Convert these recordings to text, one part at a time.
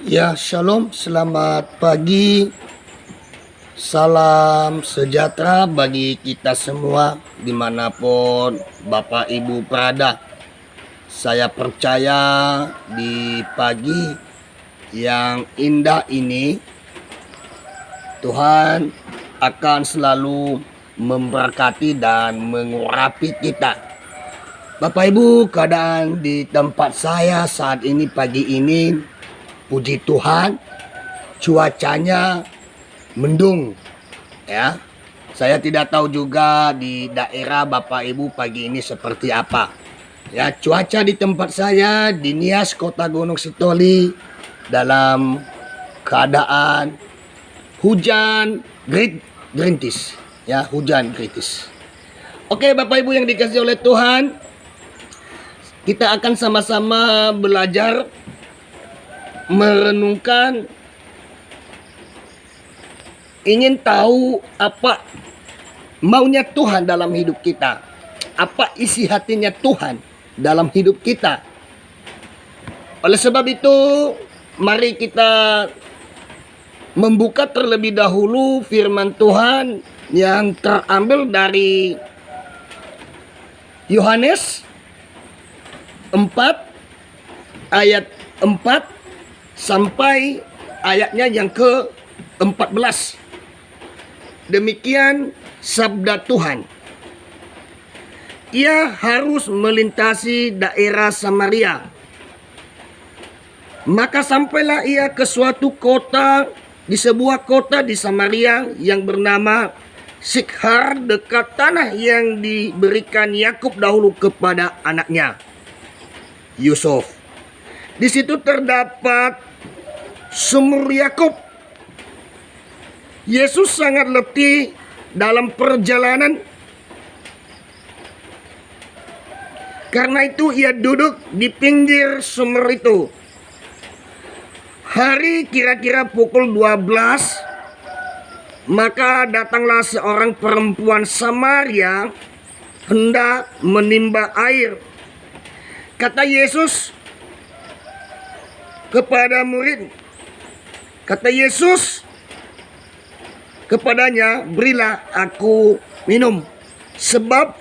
Ya, shalom, selamat pagi, salam sejahtera bagi kita semua dimanapun Bapak Ibu berada. Saya percaya di pagi yang indah ini Tuhan akan selalu memberkati dan mengurapi kita. Bapak Ibu, keadaan di tempat saya saat ini pagi ini, puji Tuhan, cuacanya mendung ya. Saya tidak tahu juga di daerah Bapak Ibu pagi ini seperti apa. Ya, cuaca di tempat saya di Nias, Kota Gunung Sitoli dalam keadaan hujan gerintis ya, hujan gerintis. Oke, Bapak Ibu yang dikasihi oleh Tuhan, kita akan sama-sama belajar merenungkan, ingin tahu apa maunya Tuhan dalam hidup kita, apa isi hatinya Tuhan dalam hidup kita. Oleh sebab itu, mari kita membuka terlebih dahulu firman Tuhan yang terambil dari Yohanes 4 ayat 4 sampai ayatnya yang ke-14. Demikian sabda Tuhan. Ia harus melintasi daerah Samaria. Maka sampailah ia ke suatu kota, di sebuah kota di Samaria yang bernama Sikhar, dekat tanah yang diberikan Yakub dahulu kepada anaknya Yusuf. Di situ terdapat sumur Yakub. Yesus sangat letih dalam perjalanan. Karena itu ia duduk di pinggir sumur itu. Hari kira-kira pukul 12, maka datanglah seorang perempuan Samaria hendak menimba air. Kata Yesus kepadanya, berilah aku minum, sebab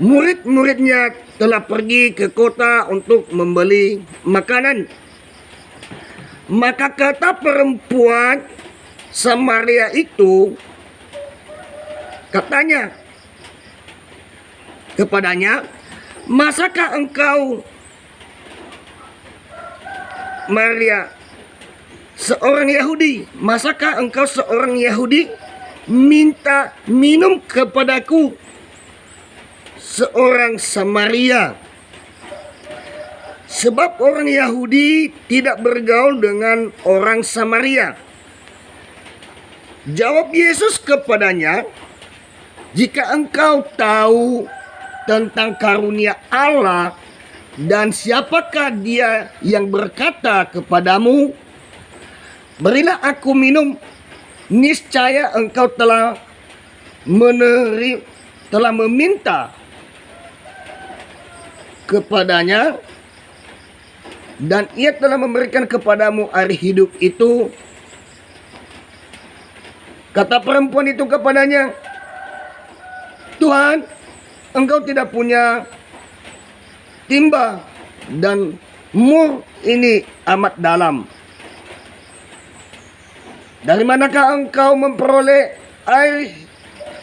murid-muridnya telah pergi ke kota untuk membeli makanan. Maka kata perempuan Samaria itu, katanya kepadanya, masakah engkau, Maria, seorang Yahudi, masakah engkau seorang Yahudi minta minum kepadaku, seorang Samaria? Sebab orang Yahudi tidak bergaul dengan orang Samaria. Jawab Yesus kepadanya, jika engkau tahu tentang karunia Allah dan siapakah dia yang berkata kepadamu, berilah aku minum, niscaya engkau telah meminta kepadanya, dan ia telah memberikan kepadamu air hidup itu. Kata perempuan itu kepadanya, Tuhan, engkau tidak punya timba dan mur ini amat dalam. Dari manakah engkau memperoleh air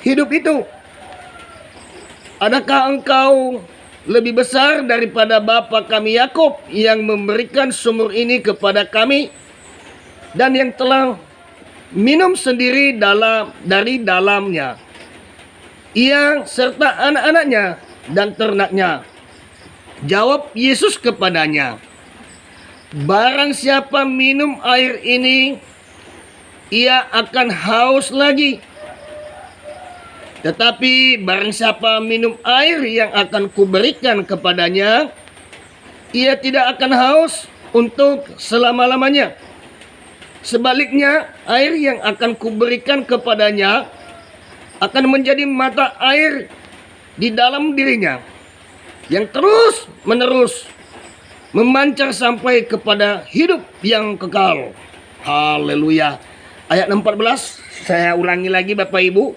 hidup itu? Adakah engkau lebih besar daripada bapa kami Yakub yang memberikan sumur ini kepada kami dan yang telah minum sendiri dari dalamnya, ia serta anak-anaknya dan ternaknya? Jawab Yesus kepadanya, barang siapa minum air ini, ia akan haus lagi. Tetapi barang siapa minum air yang akan kuberikan kepadanya, ia tidak akan haus untuk selama-lamanya. Sebaliknya, air yang akan kuberikan kepadanya akan menjadi mata air di dalam dirinya, yang terus menerus memancar sampai kepada hidup yang kekal. Haleluya. Ayat 14, saya ulangi lagi Bapak Ibu.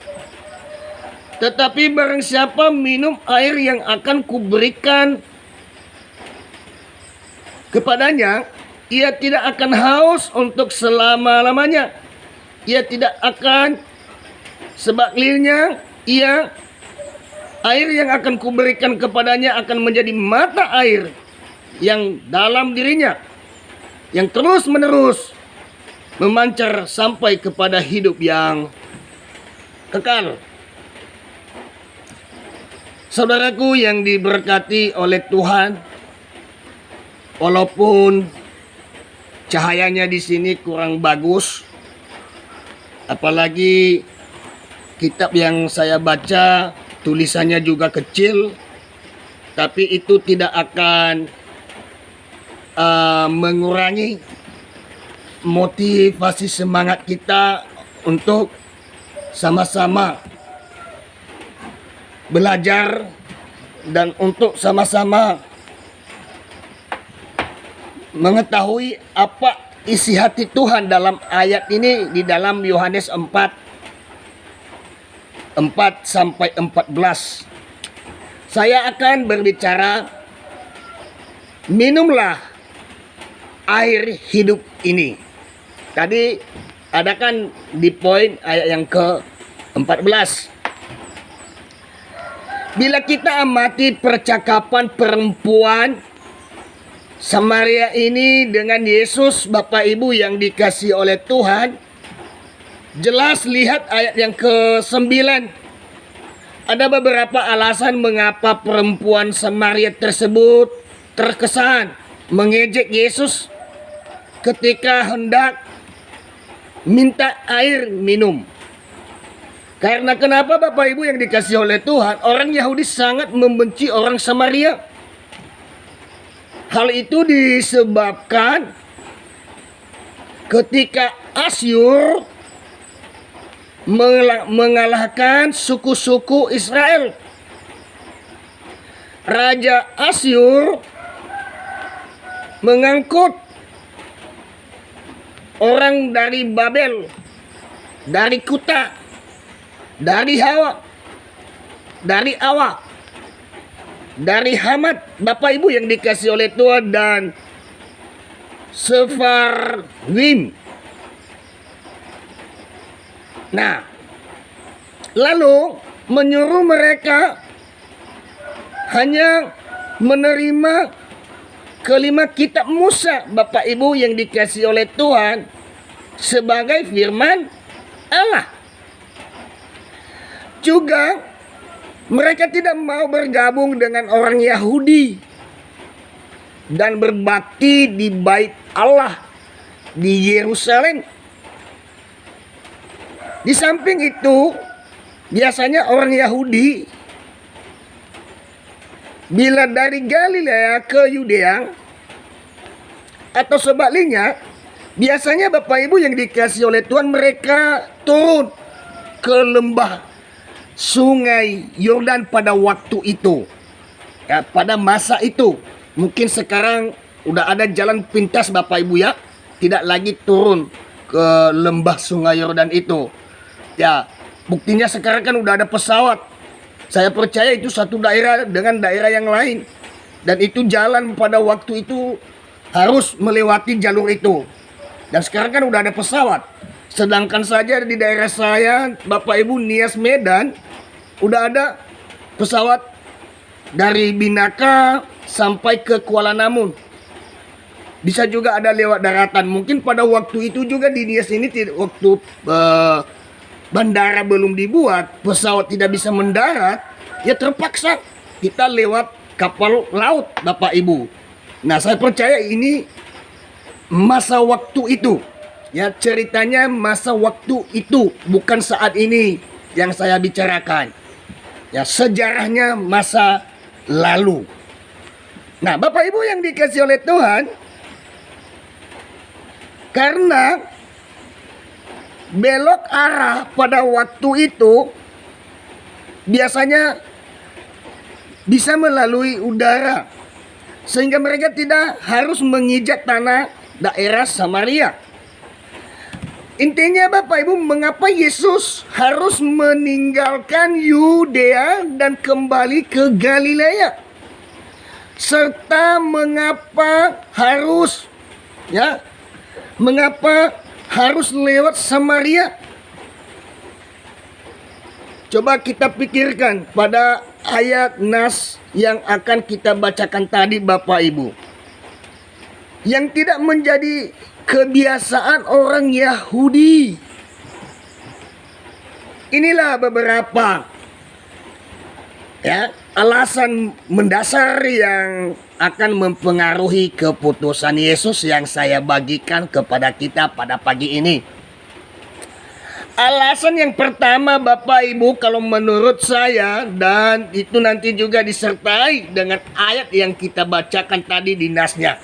Tetapi barang siapa minum air yang akan kuberikan kepadanya, ia tidak akan haus untuk selama-lamanya. Ia tidak akan, sebaliknya, air yang akan kuberikan kepadanya akan menjadi mata air yang dalam dirinya, yang terus-menerus memancar sampai kepada hidup yang kekal. Saudaraku yang diberkati oleh Tuhan, walaupun cahayanya di sini kurang bagus, apalagi kitab yang saya baca tulisannya juga kecil, tapi itu tidak akan mengurangi motivasi semangat kita untuk sama-sama belajar dan untuk sama-sama mengetahui apa isi hati Tuhan dalam ayat ini di dalam Yohanes 4 sampai 14. Saya akan berbicara, minumlah air hidup ini. Tadi ada kan di poin ayat yang ke-14. Bila kita amati percakapan perempuan Samaria ini dengan Yesus, Bapak Ibu yang dikasihi oleh Tuhan, jelas lihat ayat yang ke-9. Ada beberapa alasan mengapa perempuan Samaria tersebut terkesan mengejek Yesus ketika hendak minta air minum. Karena kenapa Bapak Ibu yang dikasihi oleh Tuhan, orang Yahudi sangat membenci orang Samaria. Hal itu disebabkan ketika Asyur mengalahkan suku-suku Israel. Raja Asyur mengangkut orang dari Babel, dari Kuta, dari Hawa, dari Awa, dari Hamat, Bapak Ibu yang dikasihi oleh Tuhan, dan Sefarwim. Nah, lalu menyuruh mereka hanya menerima kelima kitab Musa, Bapak Ibu yang dikasihi oleh Tuhan, sebagai firman Allah. Juga mereka tidak mau bergabung dengan orang Yahudi dan berbakti di bait Allah di Yerusalem. Di samping itu, biasanya orang Yahudi bila dari Galilea ke Yudea atau sebaliknya, biasanya Bapak Ibu yang dikasihi oleh Tuhan, mereka turun ke lembah Sungai Yordan pada waktu itu. Ya, pada masa itu. Mungkin sekarang udah ada jalan pintas Bapak Ibu ya, tidak lagi turun ke lembah Sungai Yordan itu. Ya, buktinya sekarang kan udah ada pesawat. Saya percaya itu satu daerah dengan daerah yang lain. Dan itu jalan pada waktu itu harus melewati jalur itu. Dan sekarang kan udah ada pesawat. Sedangkan saja di daerah saya, Bapak Ibu, Nias Medan, udah ada pesawat dari Binaka sampai ke Kuala Namu. Bisa juga ada lewat daratan. Mungkin pada waktu itu juga di Nias ini, waktu bandara belum dibuat, pesawat tidak bisa mendarat, ya terpaksa kita lewat kapal laut, Bapak Ibu. Nah, saya percaya ini masa waktu itu. Ya, ceritanya masa waktu itu, bukan saat ini yang saya bicarakan. Ya, sejarahnya masa lalu. Nah, Bapak Ibu yang dikasihi oleh Tuhan, karena belok arah pada waktu itu biasanya bisa melalui udara sehingga mereka tidak harus menginjak tanah daerah Samaria. Intinya Bapak Ibu, mengapa Yesus harus meninggalkan Yudea dan kembali ke Galilea? Serta mengapa harus lewat Samaria? Coba kita pikirkan pada ayat nas yang akan kita bacakan tadi Bapak Ibu, yang tidak menjadi kebiasaan orang Yahudi. Inilah beberapa alasan mendasar yang akan mempengaruhi keputusan Yesus yang saya bagikan kepada kita pada pagi ini. Alasan yang pertama Bapak Ibu, kalau menurut saya, dan itu nanti juga disertai dengan ayat yang kita bacakan tadi di nasnya,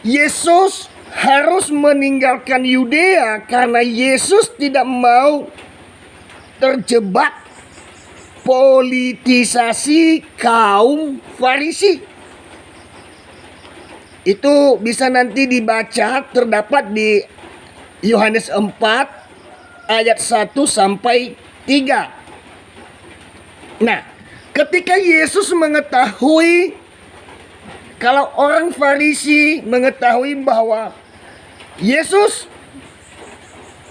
Yesus harus meninggalkan Yudea karena Yesus tidak mau terjebak politisasi kaum Farisi. Itu bisa nanti dibaca, terdapat di Yohanes 4 ayat 1 sampai 3. Nah, ketika Yesus mengetahui, kalau orang Farisi mengetahui bahwa Yesus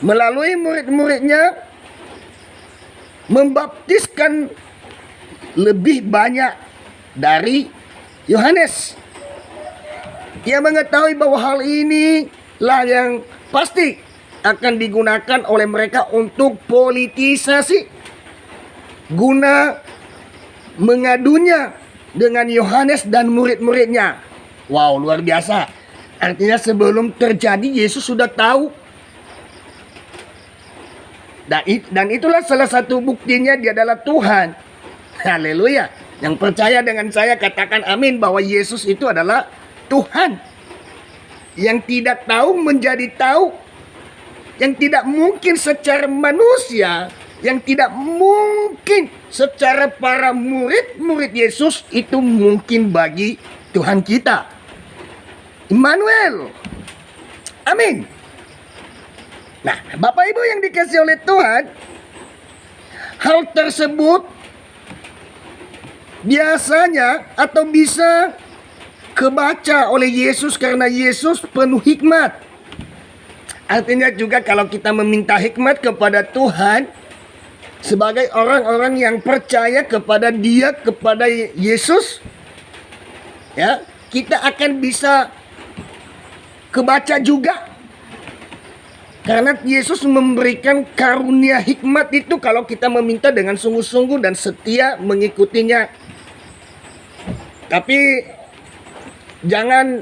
melalui murid-muridnya membaptiskan lebih banyak dari Yohanes, ia mengetahui bahwa hal ini lah yang pasti akan digunakan oleh mereka untuk politisasi, guna mengadunya dengan Yohanes dan murid-muridnya. Wow, luar biasa. Artinya sebelum terjadi Yesus sudah tahu. Dan itulah salah satu buktinya dia adalah Tuhan. Haleluya. Yang percaya dengan saya katakan amin bahwa Yesus itu adalah Tuhan. Yang tidak tahu menjadi tahu, yang tidak mungkin secara manusia, yang tidak mungkin secara para murid-murid Yesus, itu mungkin bagi Tuhan kita. Immanuel. Amin. Nah, Bapak Ibu yang dikasih oleh Tuhan, hal tersebut biasanya atau bisa kebaca oleh Yesus karena Yesus penuh hikmat. Artinya juga kalau kita meminta hikmat kepada Tuhan sebagai orang-orang yang percaya kepada Dia, kepada Yesus, kita akan bisa kebaca juga. Karena Yesus memberikan karunia hikmat itu kalau kita meminta dengan sungguh-sungguh dan setia mengikutinya. Tapi jangan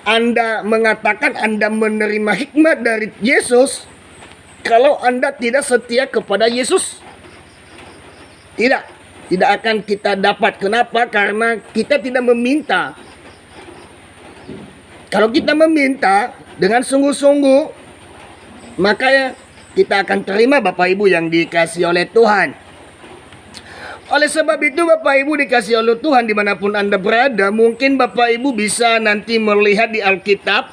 Anda mengatakan Anda menerima hikmat dari Yesus kalau Anda tidak setia kepada Yesus. Tidak akan kita dapat. Kenapa? Karena kita tidak meminta. Kalau kita meminta dengan sungguh-sungguh, maka kita akan terima Bapak Ibu yang dikasih oleh Tuhan. Oleh sebab itu Bapak Ibu dikasih oleh Tuhan dimanapun Anda berada, mungkin Bapak Ibu bisa nanti melihat di Alkitab,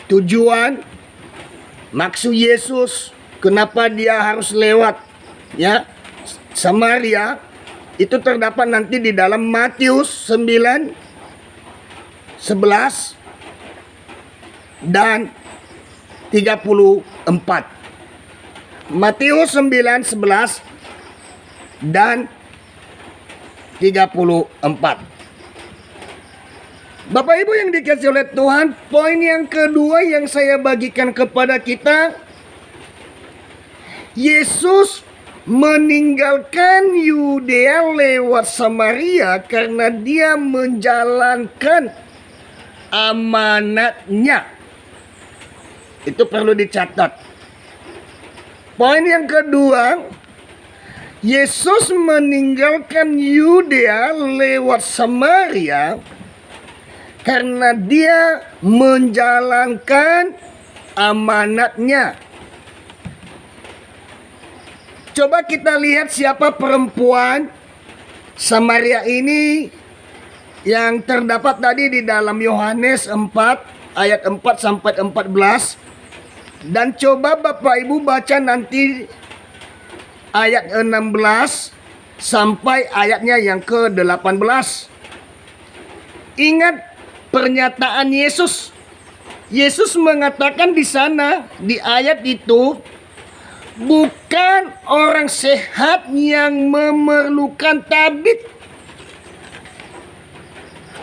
tujuan, maksud Yesus, kenapa dia harus lewat Samaria, itu terdapat nanti di dalam Matius 9, 11 dan 34. Matius 9, 11 dan 34. Bapak Ibu yang dikasih oleh Tuhan, poin yang kedua yang saya bagikan kepada kita, Yesus meninggalkan Yudea lewat Samaria karena dia menjalankan amanatnya. Itu perlu dicatat. Poin yang kedua, Yesus meninggalkan Yudea lewat Samaria karena dia menjalankan amanatnya. Coba kita lihat siapa perempuan Samaria ini yang terdapat tadi di dalam Yohanes 4 ayat 4 sampai 14. Dan coba Bapak Ibu baca nanti ayat 16 sampai ayatnya yang ke-18. Ingat pernyataan Yesus. Yesus mengatakan di sana, di ayat itu, bukan orang sehat yang memerlukan tabib.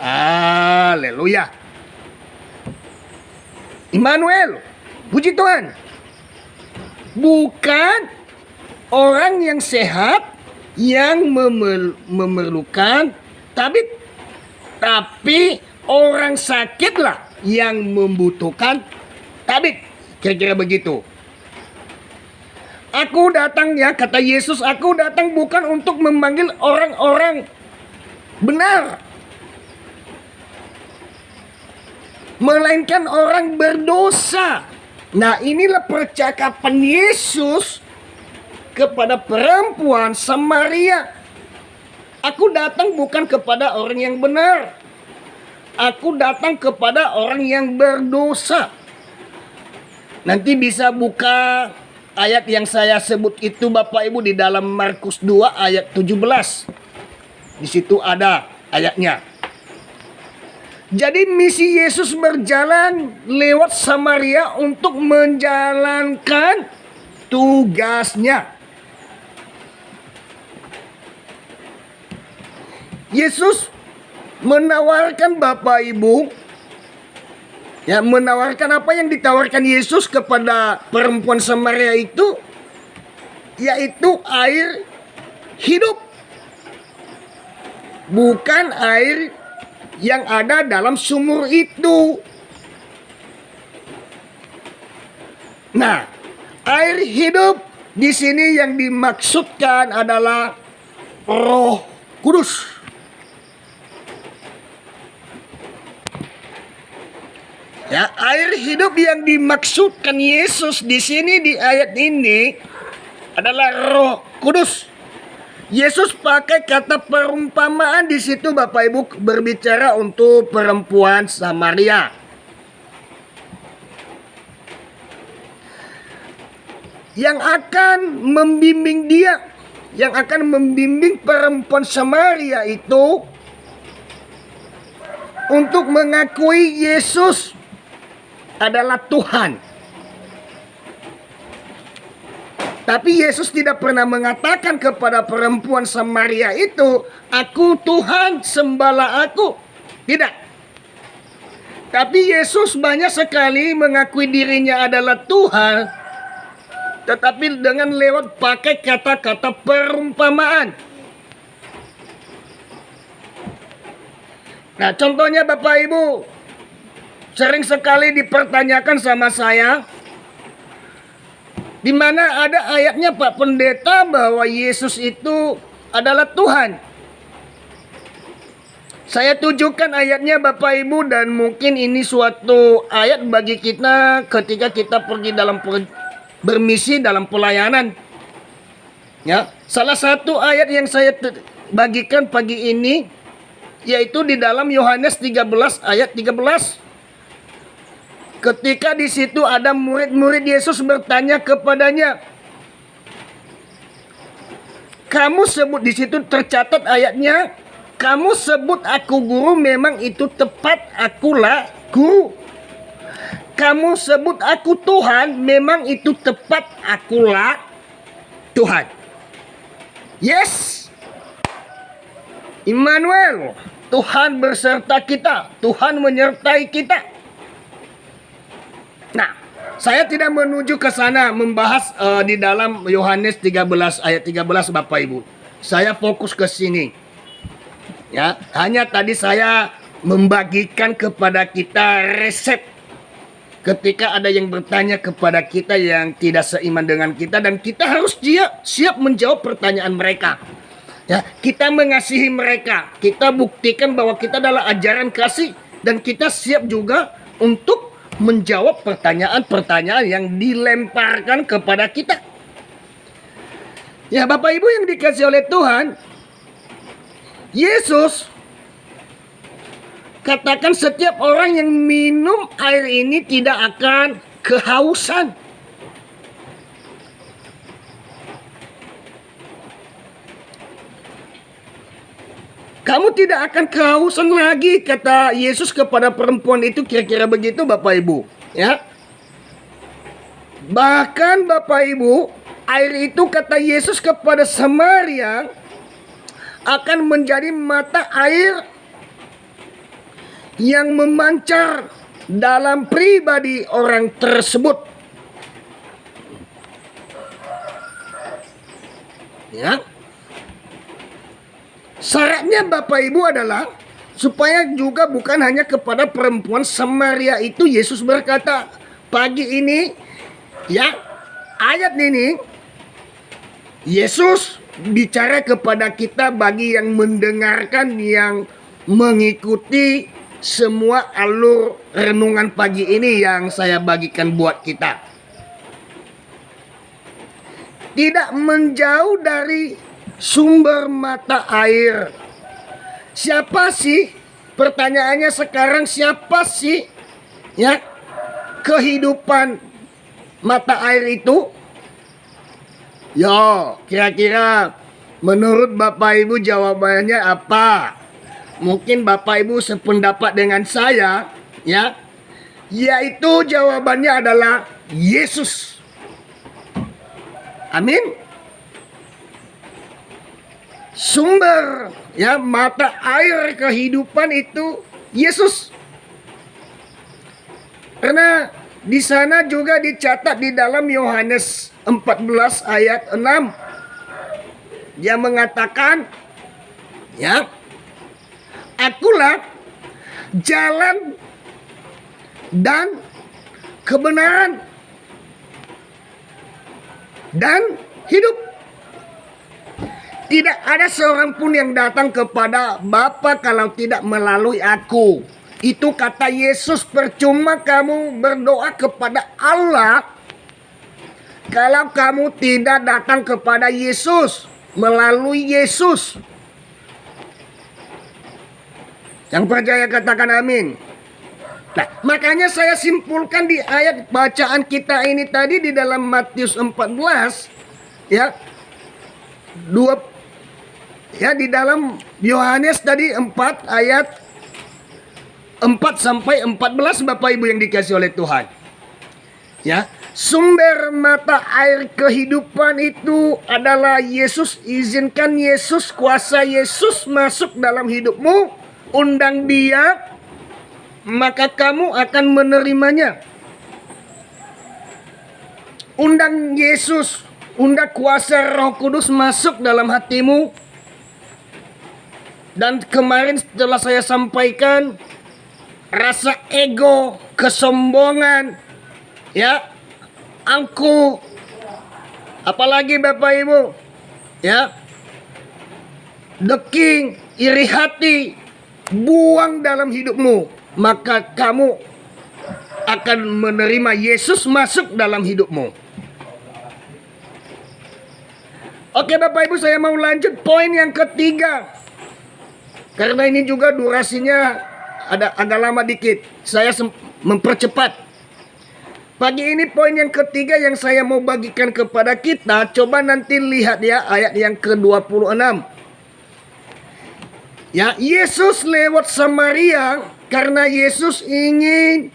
Haleluya. Immanuel, puji Tuhan. Bukan orang yang sehat yang memerlukan tabib, tapi orang sakitlah yang membutuhkan tabib. Kira-kira begitu. Aku datang, ya kata Yesus, aku datang bukan untuk memanggil orang-orang benar, melainkan orang berdosa. Nah, inilah percakapan Yesus kepada perempuan Samaria. Aku datang bukan kepada orang yang benar. Aku datang kepada orang yang berdosa. Nanti bisa buka ayat yang saya sebut itu Bapak Ibu di dalam Markus 2 ayat 17. Di situ ada ayatnya. Jadi misi Yesus berjalan lewat Samaria untuk menjalankan tugasnya. Yesus menawarkan Bapak Ibu, ya, menawarkan apa yang ditawarkan Yesus kepada perempuan Samaria itu, yaitu air hidup. Bukan air yang ada dalam sumur itu. Nah, air hidup di sini yang dimaksudkan adalah Roh Kudus. Ya, air hidup yang dimaksudkan Yesus di sini di ayat ini adalah Roh Kudus. Yesus pakai kata perumpamaan di situ Bapak Ibu berbicara untuk perempuan Samaria. Yang akan membimbing dia, yang akan membimbing perempuan Samaria itu untuk mengakui Yesus adalah Tuhan. Tapi Yesus tidak pernah mengatakan kepada perempuan Samaria itu, "Aku Tuhan, sembahlah aku." Tidak. Tapi Yesus banyak sekali mengakui dirinya adalah Tuhan, tetapi dengan lewat pakai kata-kata perumpamaan. Nah, contohnya Bapak Ibu, sering sekali dipertanyakan sama saya, di mana ada ayatnya Pak Pendeta bahwa Yesus itu adalah Tuhan. Saya tunjukkan ayatnya Bapak Ibu, dan mungkin ini suatu ayat bagi kita ketika kita pergi dalam bermisi dalam pelayanan. Ya, salah satu ayat yang saya bagikan pagi ini yaitu di dalam Yohanes 13 ayat 13. Ketika di situ ada murid-murid Yesus bertanya kepadanya. Kamu sebut, di situ tercatat ayatnya, kamu sebut aku guru, memang itu tepat, akulah guru. Kamu sebut aku Tuhan, memang itu tepat, akulah Tuhan. Yes. Immanuel, Tuhan berserta kita, Tuhan menyertai kita. Nah, saya tidak menuju ke sana membahas di dalam Yohanes 13 ayat 13 Bapak Ibu. Saya fokus ke sini. Ya, hanya tadi saya membagikan kepada kita resep ketika ada yang bertanya kepada kita yang tidak seiman dengan kita, dan kita harus siap menjawab pertanyaan mereka. Ya, kita mengasihi mereka, kita buktikan bahwa kita adalah ajaran kasih, dan kita siap juga untuk menjawab pertanyaan-pertanyaan yang dilemparkan kepada kita. Ya, Bapak Ibu yang dikasihi oleh Tuhan, Yesus Katakan setiap orang yang minum air ini tidak akan kehausan. Kamu tidak akan kehausan lagi, kata Yesus kepada perempuan itu, kira-kira begitu Bapak Ibu. Ya. Bahkan Bapak Ibu, air itu kata Yesus kepada Samaria akan menjadi mata air yang memancar dalam pribadi orang tersebut. Ya. Syaratnya Bapak Ibu adalah supaya juga bukan hanya kepada perempuan Samaria itu Yesus berkata pagi ini, ya, ayat ini Yesus bicara kepada kita bagi yang mendengarkan, yang mengikuti semua alur renungan pagi ini yang saya bagikan buat kita. Tidak menjauh dari sumber mata air. Siapa sih? Pertanyaannya sekarang, siapa sih ya kehidupan mata air itu? Yo, kira-kira menurut Bapak Ibu jawabannya apa? Mungkin Bapak Ibu sependapat dengan saya, ya. Yaitu jawabannya adalah Yesus. Amin. Sumber ya mata air kehidupan itu Yesus. Karena di sana juga dicatat di dalam Yohanes 14 ayat 6. Dia mengatakan, ya, akulah jalan dan kebenaran dan hidup. Tidak ada seorang pun yang datang kepada Bapa kalau tidak melalui aku. Itu kata Yesus. Percuma kamu berdoa kepada Allah kalau kamu tidak datang kepada Yesus, melalui Yesus. Yang percaya katakan amin. Nah, makanya saya simpulkan di ayat bacaan kita ini tadi di dalam Matius 14, ya, di dalam Yohanes tadi 4 ayat 4 sampai 14 Bapak Ibu yang dikasih oleh Tuhan. Ya, sumber mata air kehidupan itu adalah Yesus. Izinkan Yesus, kuasa Yesus masuk dalam hidupmu, undang Dia, maka kamu akan menerimanya. Undang Yesus, undang kuasa Roh Kudus masuk dalam hatimu. Dan kemarin setelah saya sampaikan, rasa ego, kesombongan, ya, angkuh, apalagi Bapak Ibu, ya, deking, iri hati, buang dalam hidupmu, maka kamu akan menerima Yesus masuk dalam hidupmu. Oke Bapak Ibu, saya mau lanjut poin yang ketiga. Karena ini juga durasinya agak lama dikit, saya mempercepat. Pagi ini poin yang ketiga yang saya mau bagikan kepada kita. Coba nanti lihat ya ayat yang ke-26. Ya, Yesus lewat Samaria karena Yesus ingin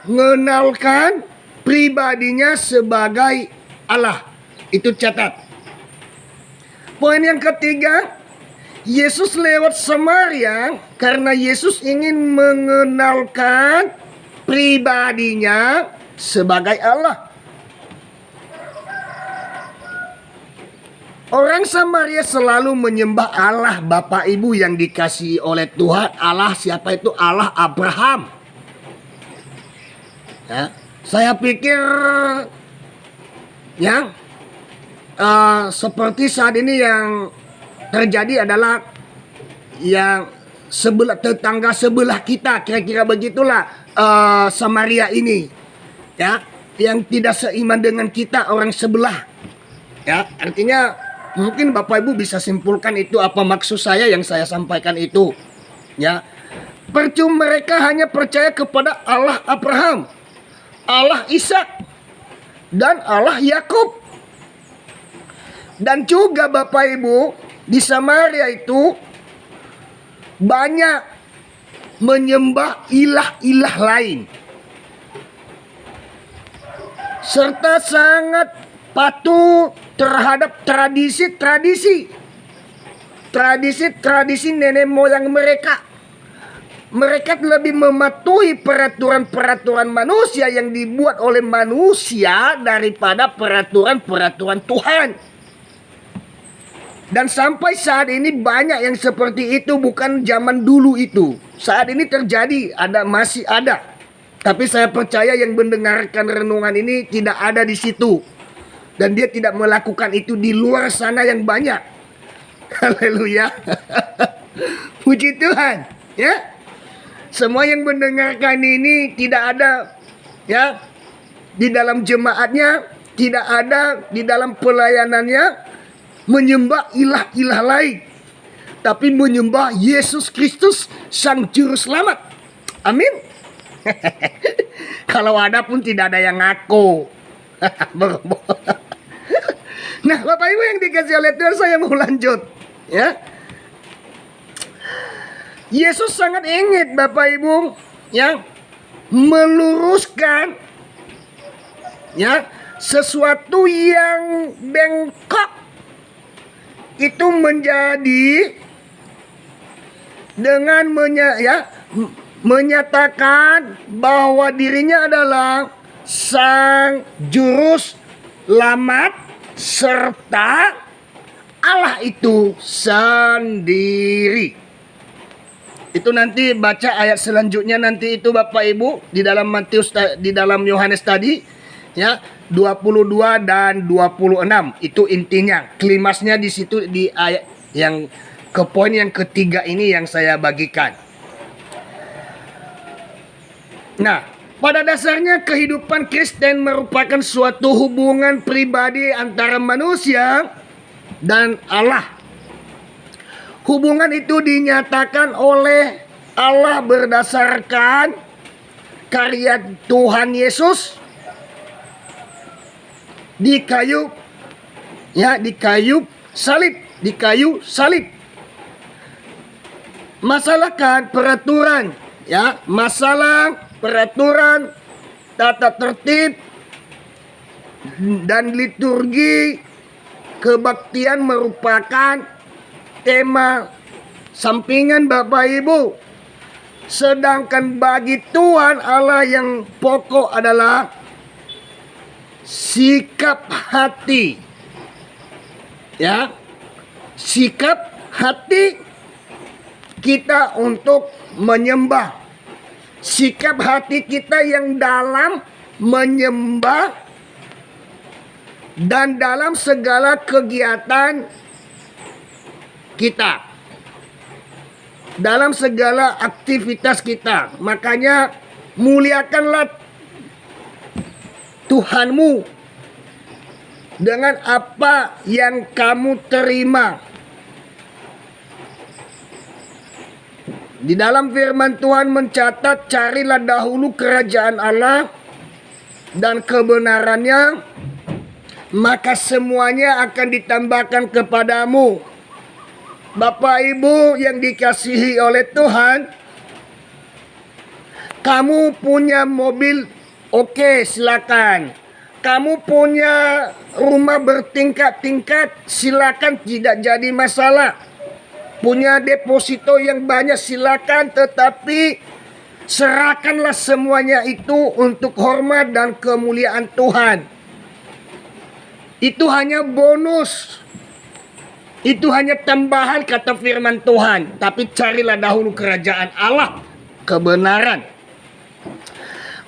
mengenalkan pribadinya sebagai Allah. Itu catat. Poin yang ketiga, Yesus lewat Samaria karena Yesus ingin mengenalkan pribadinya sebagai Allah. Orang Samaria selalu menyembah Allah Bapak Ibu yang dikasihi oleh Tuhan. Allah siapa itu? Allah Abraham. Ya, saya pikir ya seperti saat ini yang terjadi adalah yang tetangga sebelah kita, kira-kira begitulah Samaria ini, ya, yang tidak seiman dengan kita, orang sebelah, ya. Artinya mungkin Bapak Ibu bisa simpulkan itu apa maksud saya yang saya sampaikan itu, ya. Percuma mereka hanya percaya kepada Allah Abraham, Allah Ishak, dan Allah Yakub. Dan juga Bapak Ibu, di Samaria itu banyak menyembah ilah-ilah lain, serta sangat patuh terhadap tradisi nenek moyang mereka. Mereka lebih mematuhi peraturan-peraturan manusia yang dibuat oleh manusia daripada peraturan-peraturan Tuhan. Dan sampai saat ini banyak yang seperti itu, bukan zaman dulu itu. Saat ini terjadi, masih ada. Tapi saya percaya yang mendengarkan renungan ini tidak ada di situ. Dan dia tidak melakukan itu di luar sana yang banyak. Haleluya. Puji Tuhan, ya. Semua yang mendengarkan ini tidak ada, ya, di dalam jemaatnya, tidak ada di dalam pelayanannya menyembah ilah-ilah lain, tapi menyembah Yesus Kristus Sang Juru Selamat. Amin. Kalau ada pun tidak ada yang ngaku. Nah, Bapak Ibu yang dikasih oleh Tuhan, saya mau lanjut, ya. Yesus sangat ingin Bapak Ibu, ya, meluruskan, ya, sesuatu yang bengkok itu menjadi dengan menyatakan bahwa dirinya adalah Sang Juru Selamat serta Allah itu sendiri. Itu nanti baca ayat selanjutnya nanti itu Bapak Ibu di dalam Yohanes tadi, ya, 22 dan 26. Itu intinya, klimasnya di situ di ayat yang ke poin yang ketiga ini yang saya bagikan. Nah, pada dasarnya kehidupan Kristen merupakan suatu hubungan pribadi antara manusia dan Allah. Hubungan itu dinyatakan oleh Allah berdasarkan karya Tuhan Yesus di kayu salib. Masalah peraturan, tata tertib dan liturgi kebaktian merupakan tema sampingan Bapak Ibu. Sedangkan bagi Tuhan Allah yang pokok adalah sikap hati. Ya. Sikap hati kita untuk menyembah. Sikap hati kita yang dalam menyembah dan dalam segala kegiatan kita, dalam segala aktivitas kita. Makanya muliakanlah Tuhanmu dengan apa yang kamu terima. Di dalam firman Tuhan mencatat, carilah dahulu kerajaan Allah dan kebenarannya, maka semuanya akan ditambahkan kepadamu. Bapak Ibu yang dikasihi oleh Tuhan, kamu punya mobil, oke, silakan. Kamu punya rumah bertingkat-tingkat, silakan, tidak jadi masalah. Punya deposito yang banyak, silakan, tetapi serahkanlah semuanya itu untuk hormat dan kemuliaan Tuhan. Itu hanya bonus. Itu hanya tambahan kata firman Tuhan. Tapi carilah dahulu kerajaan Allah, kebenaran.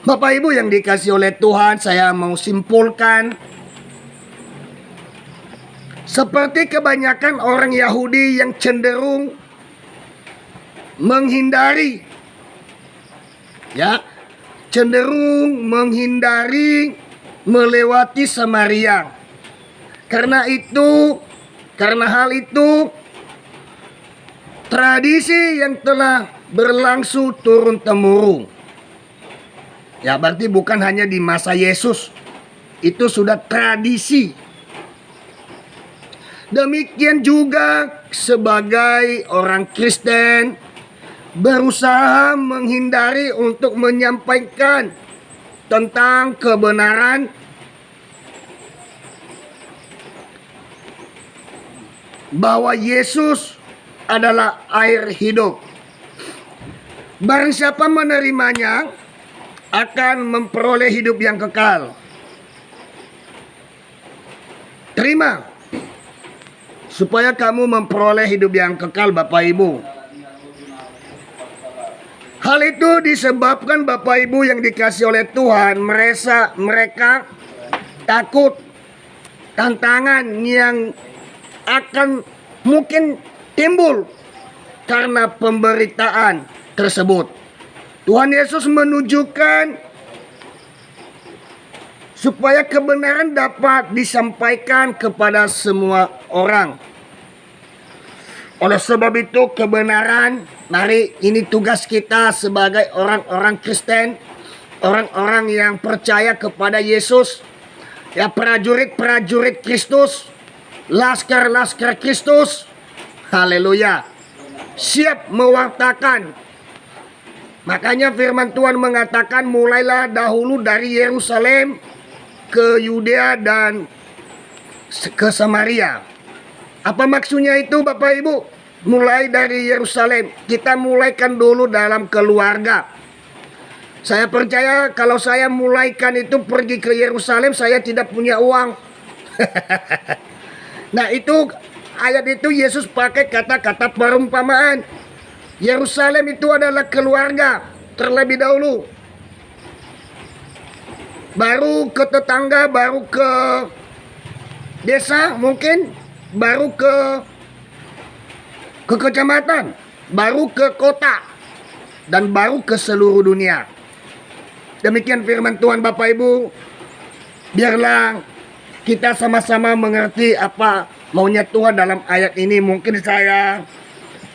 Bapak Ibu yang dikasih oleh Tuhan, saya mau simpulkan. Seperti kebanyakan orang Yahudi yang cenderung menghindari, ya, cenderung menghindari melewati Samaria. Karena hal itu, tradisi yang telah berlangsung turun-temurun. Ya, berarti bukan hanya di masa Yesus, itu sudah tradisi. Demikian juga sebagai orang Kristen berusaha menghindari untuk menyampaikan tentang kebenaran bahwa Yesus adalah air hidup. Barang siapa menerimanya akan memperoleh hidup yang kekal. Terima, supaya kamu memperoleh hidup yang kekal, Bapak Ibu. Hal itu disebabkan Bapak Ibu yang dikasih oleh Tuhan, mereka takut tantangan yang akan mungkin timbul karena pemberitaan tersebut. Tuhan Yesus menunjukkan supaya kebenaran dapat disampaikan kepada semua orang. Oleh sebab itu kebenaran, mari ini tugas kita sebagai orang-orang Kristen, orang-orang yang percaya kepada Yesus, ya, prajurit-prajurit Kristus, laskar-laskar Kristus, haleluya, siap mewartakan. Makanya firman Tuhan mengatakan, mulailah dahulu dari Yerusalem ke Yudea dan ke Samaria. Apa maksudnya itu, Bapak Ibu? Mulai dari Yerusalem. Kita mulaikan dulu dalam keluarga. Saya percaya kalau saya mulaikan itu pergi ke Yerusalem, saya tidak punya uang. Nah, itu ayat itu Yesus pakai kata-kata perumpamaan. Yerusalem itu adalah keluarga terlebih dahulu. Baru ke tetangga, baru ke desa mungkin, baru ke kecamatan, baru ke kota, dan baru ke seluruh dunia. Demikian firman Tuhan, Bapak Ibu. Biarlah kita sama-sama mengerti apa maunya Tuhan dalam ayat ini. Mungkin saya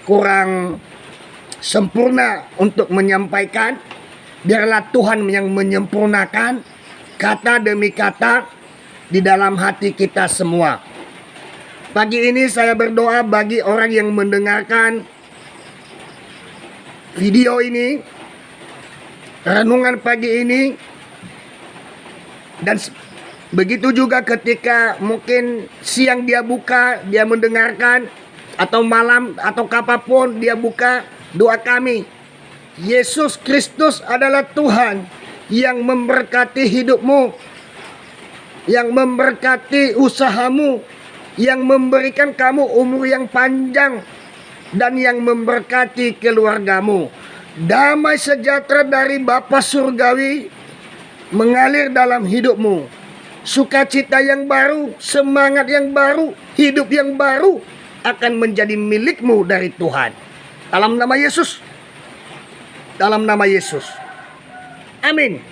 kurang sempurna untuk menyampaikan. Biarlah Tuhan yang menyempurnakan kata demi kata di dalam hati kita semua. Pagi ini saya berdoa bagi orang yang mendengarkan video ini, renungan pagi ini, dan begitu juga ketika mungkin siang dia buka, dia mendengarkan, atau malam atau kapanpun dia buka, doa kami, Yesus Kristus adalah Tuhan yang memberkati hidupmu, yang memberkati usahamu, yang memberikan kamu umur yang panjang, dan yang memberkati keluargamu. Damai sejahtera dari Bapa Surgawi mengalir dalam hidupmu. Sukacita yang baru, semangat yang baru, hidup yang baru akan menjadi milikmu dari Tuhan. Dalam nama Yesus. Dalam nama Yesus. Amin.